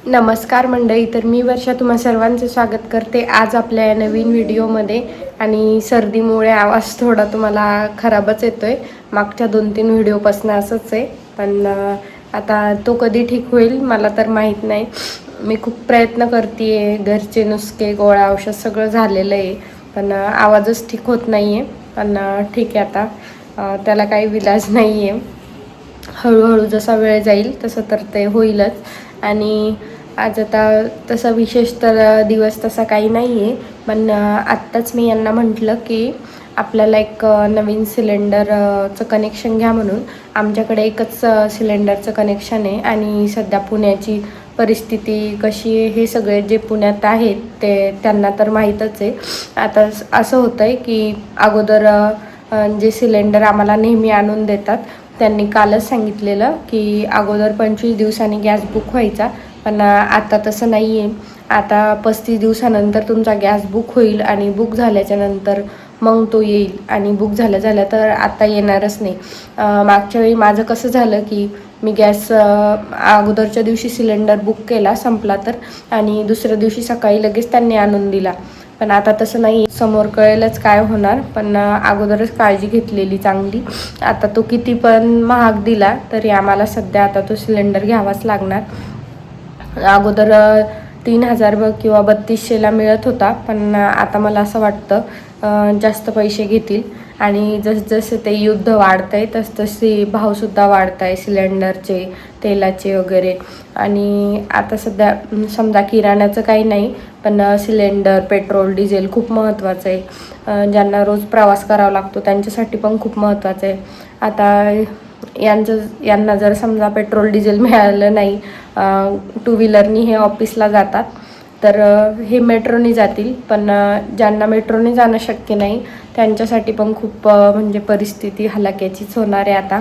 नमस्कार मंडळी, तर मी वर्षा तुम्हा सर्वांचं स्वागत करते आज आपल्या या नवीन व्हिडिओमध्ये. आणि सर्दीमुळे आवाज थोडा तुम्हाला खराबच येतोय. मागच्या 2-3 व्हिडिओपासून असंच आहे, पण आता तो कधी ठीक होईल मला तर माहीत नाही. मी खूप प्रयत्न करते आहे, घरचे नुसके गोळ्या औषध सगळं झालेलं आहे, पण आवाजच ठीक होत नाही आहे. पण ठीक आहे, आता त्याला काही विलाज नाही आहे. हळूहळू जसा वेळ जाईल तसं तर ते होईलच. आणि आज आता तसा विशेष तर दिवस तसा काही नाही आहे, पण आत्ताच मी यांना म्हटलं की आपल्याला एक नवीन सिलेंडरचं कनेक्शन घ्या म्हणून. आमच्याकडे एकच सिलेंडरचं कनेक्शन आहे आणि सध्या पुण्याची परिस्थिती कशी आहे हे सगळे जे पुण्यात आहेत ते त्यांना तर माहीतच आहे. आता असं होतं आहे की अगोदर जे सिलेंडर आम्हाला नेहमी आणून देतात त्यांनी कालच सांगितलेलं की अगोदर 25 दिवसांनी गॅस बुक व्हायचा, पण आता तसं नाही आहे. आता 35 दिवसानंतर तुमचा गॅस बुक होईल आणि बुक झाल्याच्या नंतर मग तो येईल, आणि बुक झाल्या तर आता येणारच नाही. मागच्या वेळी माझं कसं झालं की मी गॅस अगोदरच्या दिवशी सिलेंडर बुक केला, संपला तर, आणि दुसऱ्या दिवशी सकाळी लगेच त्यांनी आणून दिला. पण आता तसं नाही, समोर कळेलच काय होणार, पण अगोदरच काळजी घेतलेली चांगली. आता तो किती पण महाग दिला तरी आम्हाला सध्या आता तो सिलेंडर घ्यावाच लागणार. अगोदर 3000 किंवा 3200ला मिळत होता, पण आता मला असं वाटतं जास्त पैसे घेतील. आणि जसजसे ते युद्ध वाढतं आहे तसतसे भावसुद्धा वाढत आहे सिलेंडरचे, तेलाचे वगैरे. आणि आता सध्या समजा किराण्याचं काही नाही, पण सिलेंडर, पेट्रोल, डिझेल खूप महत्त्वाचं आहे. ज्यांना रोज प्रवास करावा लागतो त्यांच्यासाठी पण खूप महत्त्वाचं आहे. आता यांना जर समजा पेट्रोल डिझेल मिळालं नाही, टू व्हीलरनी हे ऑफिसला जातात, तर हे मेट्रोनी जातील. पण ज्यांना मेट्रोनी जाणं शक्य नाही त्यांच्यासाठी पण खूप म्हणजे परिस्थिती हलाखीचीच होणार आहे.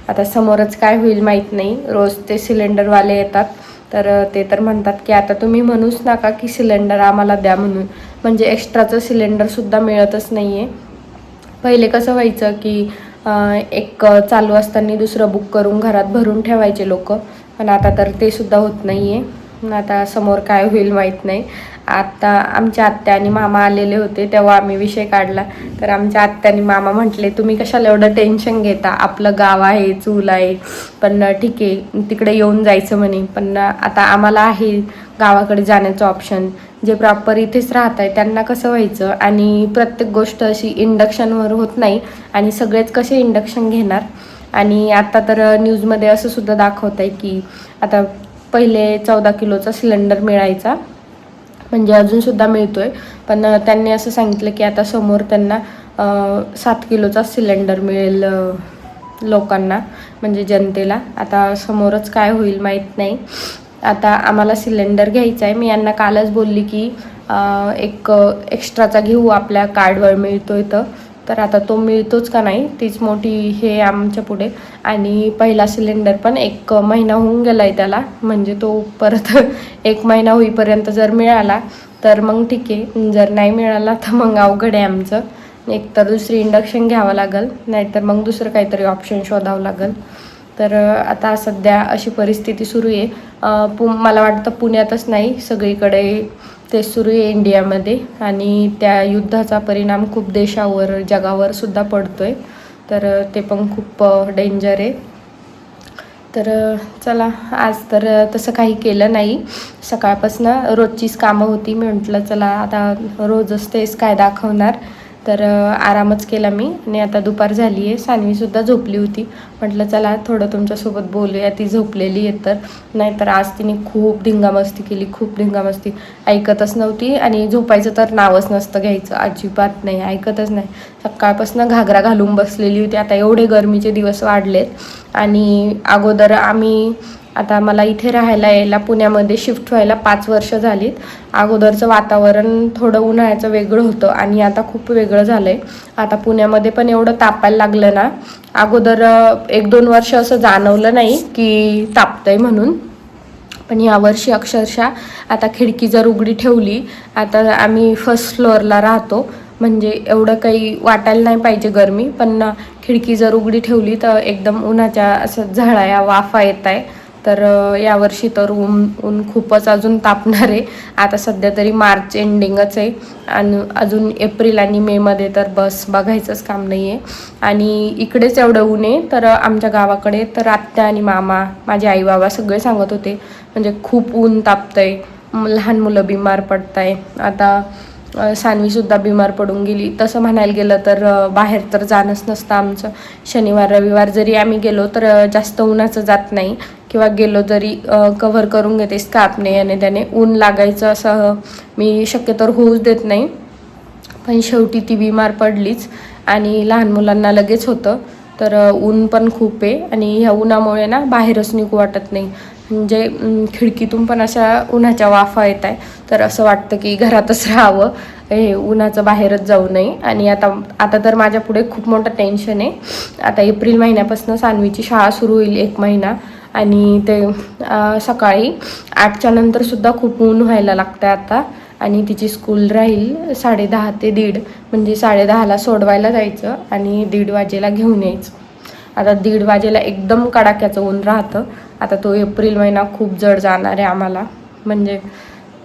आता समोरच काय होईल माहीत नाही. रोज ते सिलेंडरवाले येतात तर ते तर म्हणतात की आता तुम्ही म्हणूच नका की सिलेंडर आम्हाला द्या म्हणून, म्हणजे एक्स्ट्राचं सिलेंडरसुद्धा मिळतच नाही आहे. पहिले कसं व्हायचं की एक चालू असताना दुसरं बुक करून घरात भरून ठेवायचे लोक, पण आता तर ते सुद्धा होत नाही आहे. आता समोर काय होईल माहीत नाही. आता आमच्या आत्या आणि मामा आलेले होते तेव्हा आम्ही विषय काढला, तर आमच्या आत्या आणि मामा म्हटले तुम्ही कशाला एवढं टेन्शन घेता, आपलं गाव आहे, चूल आहे, पण ठीक आहे तिकडे येऊन जायचं म्हणे. पण आता आम्हाला आहे गावाकडे जाण्याचं ऑप्शन. जे प्रॉपर इथेच राहत आहे त्यांना कसं व्हायचं, आणि प्रत्येक गोष्ट अशी इंडक्शनवर होत नाही, आणि सगळेच कसे इंडक्शन घेणार. आणि आता तर न्यूजमध्ये असं सुद्धा दाखवत आहे की आता पहिले 14 किलोचा सिलेंडर मिळायचा, म्हणजे अजूनसुद्धा मिळतो आहे, पण त्यांनी असं सांगितलं की आता समोर त्यांना 7 किलोचा सिलेंडर मिळेल लोकांना, म्हणजे जनतेला. आता समोरच काय होईल माहीत नाही. आता आम्हाला सिलेंडर घ्यायचा आहे. मी यांना कालच बोलली की एक एक्स्ट्राचा घेऊ, आपल्या कार्डवर मिळतो तर आता तो मिळतोच का नाही तीच मोठी हे आमच्या पुढे. आणि पहिला सिलेंडर पण 1 महिना होऊन गेला आहे त्याला, म्हणजे तो परत 1 महिना होईपर्यंत जर मिळाला तर मग ठीक आहे, जर नाही मिळाला तर मग अवघड आहे आमचं. एकतर दुसरी इंडक्शन घ्यावं लागेल, नाहीतर मग दुसरं काहीतरी ऑप्शन शोधावं लागेल. तर आता सध्या अशी परिस्थिती सुरू आहे. मला वाटतं पुण्यातच नाही, सगळीकडे ते सुरू आहे इंडियामध्ये. आणि त्या युद्धाचा परिणाम खूप देशावर, जगावर सुद्धा पडतो आहे, तर ते पण खूप डेंजर आहे. तर चला, आज तर तसं काही केलं नाही. सकाळपासून रोजचीच कामं होती. मी म्हटलं चला आता रोजच तेच काय दाखवणार, तर आरामच केला मी. आणि आता दुपार झाली आहे, सानवीसुद्धा झोपली होती. म्हटलं चला थोडं तुमच्यासोबत बोलूया, ती झोपलेली आहे तर. नाहीतर आज तिने खूप धिंगामस्ती केली, खूप धिंगामस्ती. ऐकतच नव्हती, आणि झोपायचं तर नावच नसतं घ्यायचं, अजिबात नाही, ऐकतच नाही. सकाळपासून घागरा घालून बसलेली होती. आता एवढे गरमीचे दिवस वाढलेत, आणि अगोदर आता मला इथे राहायला यायला पुण्यामध्ये शिफ्ट व्हायला 5 वर्ष झालीत. अगोदरचं वातावरण थोडं उन्हाळ्याचं वेगळं होतं, आणि आता खूप वेगळं झालं आहे. आता पुण्यामध्ये पण एवढं तापायला लागलं ना, अगोदर 1-2 वर्ष असं जाणवलं नाही की तापतंय म्हणून, पण यावर्षी अक्षरशः आता खिडकी जर उघडी ठेवली, आता आम्ही फर्स्ट फ्लोअरला राहतो, म्हणजे एवढं काही वाटायला नाही पाहिजे गरमी, पण खिडकी जर उघडी ठेवली तर एकदम उन्हाच्या असं झळाया वाफा येत आहे. तर यावर्षी तर ऊन खूपच अजून तापणार आहे. आता सध्या तरी मार्च एंडिंगच आहे आणि अजून एप्रिल आणि मेमध्ये तर बस बघायचंच काम नाही आहे. आणि इकडेच एवढं ऊन आहे, तर आमच्या गावाकडे तर आत्या आणि मामा, माझे आई बाबा सगळे सांगत होते म्हणजे खूप ऊन तापतंय, लहान मुलं बिमार पडताय. आता सानवीसुद्धा बिमार पडून गेली. तसं म्हणायला गेलं तर बाहेर तर जाणंच नसतं आमचं. शनिवार रविवार जरी आम्ही गेलो तर जास्त उन्हाचं जात नाही, किंवा गेलो जरी कव्हर करून घेते स्कार्फने आणि त्याने. ऊन लागायचं असं मी शक्यतो होऊच देत नाही. पण शेवटी ती बिमार पडलीच आणि लहान मुलांना लगेच होतं. तर ऊन पण खूप आहे आणि ह्या उन्हामुळे ना बाहेरच निघू वाटत नाही. म्हणजे खिडकीतून पण अशा उन्हाच्या वाफा येत आहे, तर असं वाटतं की घरातच राहावं, हे उन्हाचं बाहेरच जाऊ नये. आणि आता तर माझ्या पुढे खूप मोठं टेन्शन आहे. आता एप्रिल महिन्यापासून सानवीची शाळा सुरू होईल 1 महिना, आणि ते सकाळी 8च्या नंतरसुद्धा खूप ऊन व्हायला लागतं आता. आणि तिची स्कूल राहील 10:30 ते 1:30, म्हणजे 10:30ला सोडवायला जायचं आणि 1:30 वाजेला घेऊन यायचं. आता 1:30 वाजेला एकदम कडाक्याचं ऊन राहतं. आता तो एप्रिल महिना खूप जड जाणार आहे आम्हाला. म्हणजे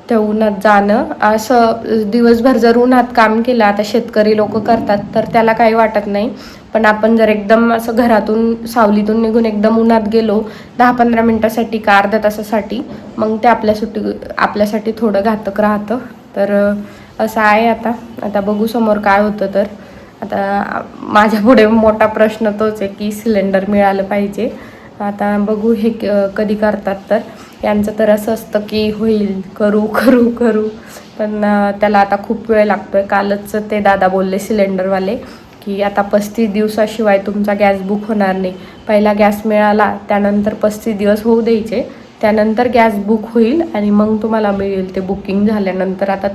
त्या उन्हात जाणं, असं दिवसभर जर उन्हात काम केलं, आता शेतकरी लोक करतात तर त्याला काही वाटत नाही. पण आपण जर एकदम असं घरातून सावलीतून निघून एकदम उन्हात गेलो 10-15 मिनटासाठी का अर्ध्या तासासाठी, मग ते आपल्यासाठी थोडं घातक राहतं. तर असं आहे. आता बघू समोर काय होतं. तर आता माझ्या पुढे मोठा प्रश्न तोच आहे की सिलेंडर मिळालं पाहिजे. आता बघू हे कधी करतात. तर यांचं तर असं असतं की होईल, करू करू करू, पण त्याला आता खूप वेळ लागतो आहे. कालच ते दादा बोलले सिलेंडरवाले की आता 35 दिवसाशिवाय तुमचा गॅस बुक होणार नाही. पहिला गॅस मिळाला त्यानंतर 35 दिवस होऊ द्यायचे, त्यानंतर गॅस बुक होईल आणि मग तुम्हाला मिळेल ते बुकिंग झाल्यानंतर. आता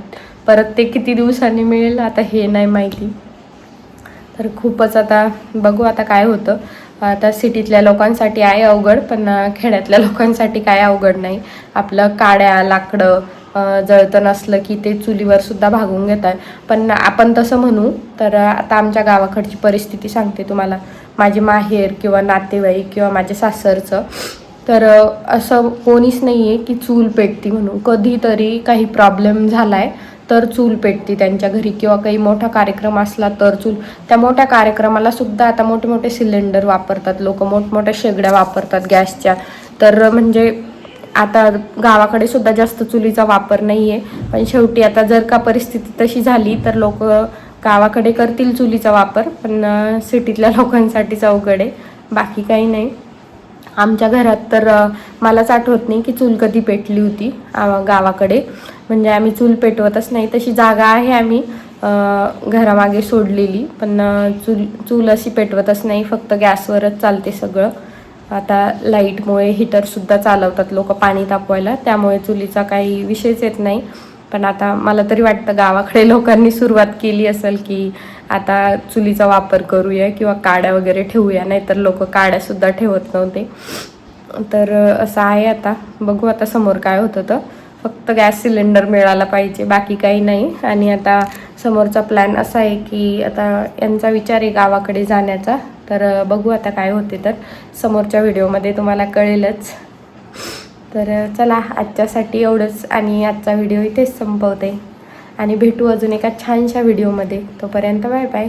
परत ते किती दिवसांनी मिळेल आता हे नाही माहिती. तर खूपच आता बघू आता काय होतं. आता सिटीतल्या लोकांसाठी आहे अवघड, पण खेड्यातल्या लोकांसाठी काय अवघड नाही. आपलं काड्या लाकडं जळतं नसलं की ते चुलीवर सुद्धा भागून घेतात. पण आपण तसं म्हणू तर आता आमच्या गावाकडची परिस्थिती सांगते तुम्हाला. माझे माहेर किंवा नातेवाईक किंवा माझ्या सासरचं, तर असं कोणीच नाही आहे की चूल पेटती म्हणून. कधीतरी काही प्रॉब्लेम झाला आहे तर चूल पेटती त्यांच्या घरी, किंवा काही मोठा कार्यक्रम असला तर चूल. त्या मोठ्या कार्यक्रमाला सुद्धा आता मोठे मोठे सिलेंडर वापरतात लोक, मोठमोठ्या शेगड्या वापरतात गॅसच्या. तर म्हणजे आता गावाकडे सुद्धा जास्त चुलीचा वापर नाही आहे. पण शेवटी आता जर का परिस्थिती तशी झाली तर लोक गावाकडे करतील चुलीचा वापर, पण सिटीतल्या लोकांसाठीच अवघड आहे, बाकी काही नाही. आमच्या घरात तर मलाच आठवत नाही की चूल कधी पेटली होती गावाकडे. म्हणजे आम्ही चूल पेटवतच नाही. तशी जागा आहे आम्ही घरामागे सोडलेली, पण चूल अशी पेटवतच नाही, फक्त गॅसवरच चालते सगळं. आता लाईटमुळे हीटरसुद्धा चालवतात लोक पाणी तापवायला, त्यामुळे चुलीचा काही विषयच येत नाही. पण आता मला तरी वाटतं गावाकडे लोकांनी सुरुवात केली असेल की आता चुलीचा वापर करूया किंवा काड्या वगैरे ठेवूया, नाहीतर लोक काड्यासुद्धा ठेवत नव्हते. तर असं आहे. आता बघू आता समोर काय होतं. तर फक्त गॅस सिलेंडर मिळाला पाहिजे, बाकी काही नाही. आणि आता समोरचा प्लॅन असा आहे की आता यांचा विचार आहे गावाकडे जाण्याचा. तर बघू आता काय होते. तर समोरच्या व्हिडिओमध्ये तुम्हाला कळेलच. तर चला आजच्यासाठी एवढंच, आणि आजचा व्हिडिओ इथेच संपवते आणि भेटू अजून एका छानशा व्हिडिओमध्ये. तोपर्यंत बाय बाय.